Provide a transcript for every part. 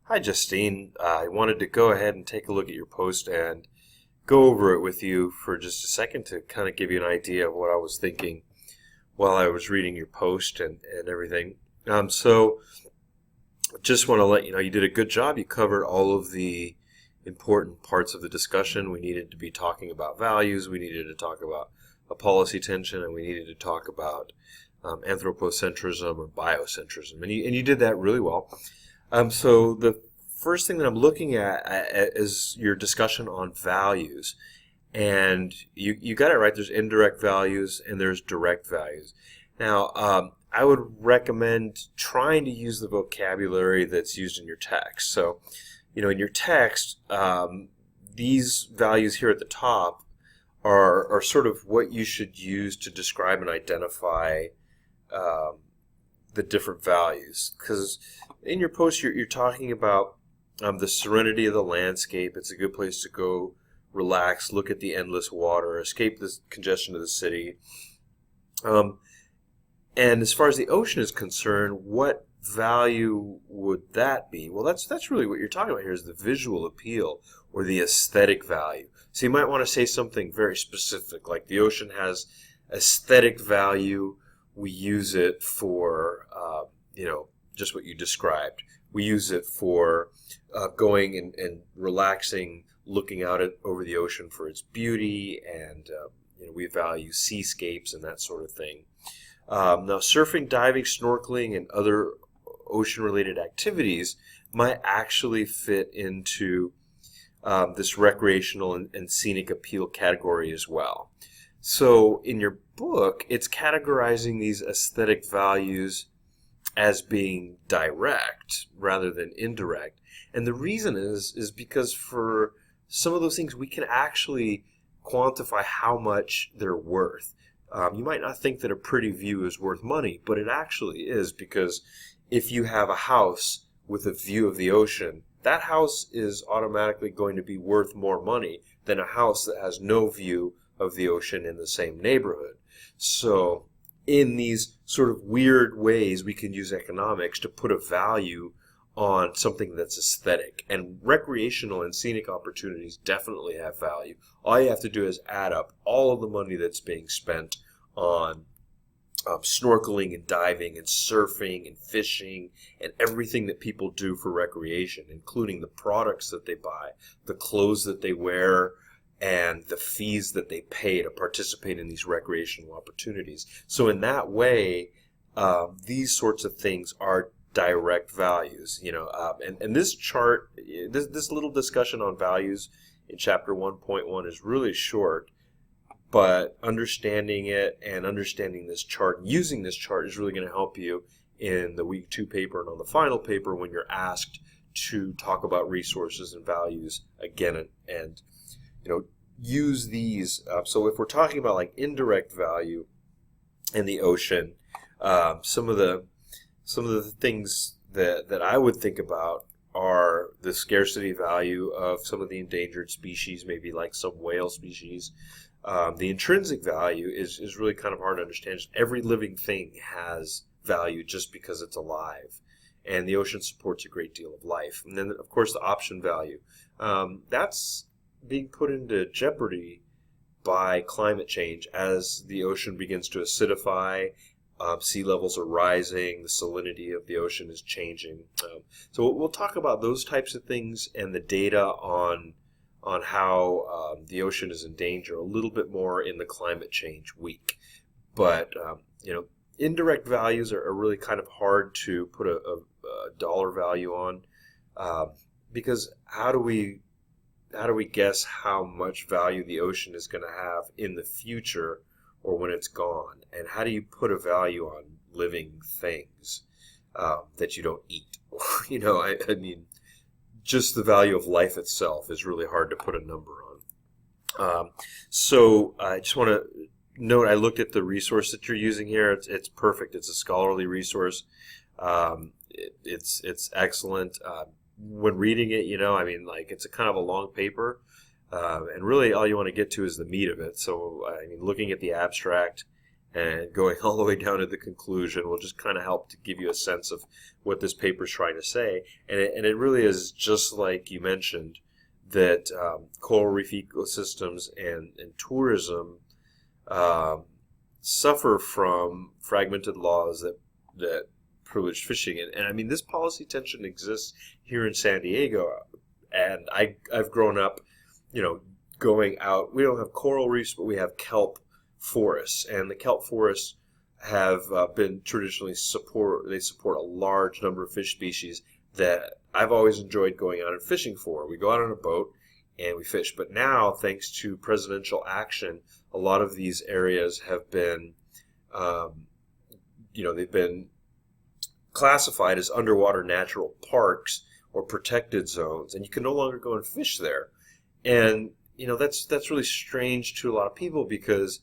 Hi, Justine. I wanted to go ahead and take a look at your post and go over it with you for just a second to kind of give you an idea of what I was thinking while I was reading your post and everything. So just want to let you know you did a good job. You covered all of the important parts of the discussion. We needed to be talking about values. We needed to talk about a policy tension, and we needed to talk about anthropocentrism or biocentrism. And you did that really well. So the first thing that I'm looking at is your discussion on values. And you got it right. There's indirect values and there's direct values. Now, I would recommend trying to use the vocabulary that's used in your text. So, in your text, these values here at the top are sort of what you should use to describe and identify the different values. Because in your post, you're talking about the serenity of the landscape. It's a good place to go relax, look at the endless water, escape the congestion of the city. And as far as the ocean is concerned, what value would that be? Well, that's really what you're talking about here is the visual appeal or the aesthetic value. So you might want to say something very specific, like the ocean has aesthetic value. We use it for, just what you described. We use it for going and relaxing, looking out over the ocean for its beauty, and we value seascapes and that sort of thing. Now, surfing, diving, snorkeling, and other ocean-related activities might actually fit into this recreational and scenic appeal category as well. So in your book, it's categorizing these aesthetic values as being direct rather than indirect. And the reason is because for some of those things, we can actually quantify how much they're worth. You might not think that a pretty view is worth money, but it actually is, because if you have a house with a view of the ocean, that house is automatically going to be worth more money than a house that has no view of the ocean in the same neighborhood. So in these sort of weird ways, we can use economics to put a value on something that's aesthetic. And recreational and scenic opportunities definitely have value. All you have to do is add up all of the money that's being spent on snorkeling and diving and surfing and fishing and everything that people do for recreation, including the products that they buy, the clothes that they wear, and the fees that they pay to participate in these recreational opportunities. So in that way, these sorts of things are direct values. And this chart, this little discussion on values in chapter 1.1 is really short, but understanding it and understanding this chart, using this chart, is really going to help you in the week 2 paper and on the final paper when you're asked to talk about resources and values again and use these. So if we're talking about like indirect value in the ocean, some of the things that I would think about are the scarcity value of some of the endangered species, maybe like some whale species. The intrinsic value is really kind of hard to understand. Just every living thing has value just because it's alive, and the ocean supports a great deal of life. And then, of course, the option value. That's being put into jeopardy by climate change as the ocean begins to acidify. Sea levels are rising, the salinity of the ocean is changing. So we'll talk about those types of things and the data on how the ocean is in danger a little bit more in the climate change week. But indirect values are really kind of hard to put a dollar value on, because how do we guess how much value the ocean is going to have in the future or when it's gone? And how do you put a value on living things that you don't eat? I mean, just the value of life itself is really hard to put a number on. So I just want to note, I looked at the resource that you're using here. It's perfect. It's a scholarly resource. It's excellent. When reading it, it's a kind of a long paper. And really all you want to get to is the meat of it. So, looking at the abstract and going all the way down to the conclusion will just kind of help to give you a sense of what this paper is trying to say. And it really is just like you mentioned, that coral reef ecosystems and tourism suffer from fragmented laws that privilege fishing. And I mean, this policy tension exists here in San Diego. And I've grown up, going out. We don't have coral reefs, but we have kelp forests. And the kelp forests have been traditionally support a large number of fish species that I've always enjoyed going out and fishing for. We go out on a boat and we fish. But now, thanks to presidential action, a lot of these areas have been, they've been classified as underwater natural parks or protected zones, and you can no longer go and fish there. And that's really strange to a lot of people, because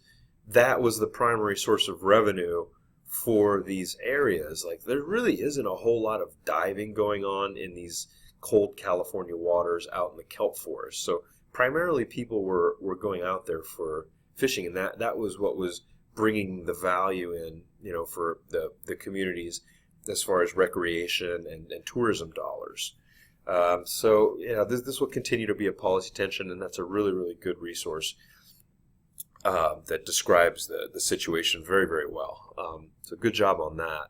that was the primary source of revenue for these areas. Like, there really isn't a whole lot of diving going on in these cold California waters out in the kelp forest. So primarily people were going out there for fishing, and that was what was bringing the value in, for the communities as far as recreation and tourism dollars. So this will continue to be a policy tension, and that's a really, really good resource that describes the situation very, very well. So good job on that.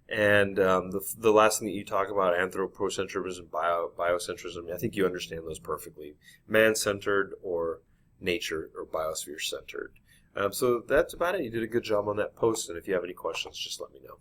And the last thing that you talk about, anthropocentrism and biocentrism, I think you understand those perfectly. Man-centered or nature or biosphere-centered. So that's about it. You did a good job on that post, and if you have any questions, just let me know.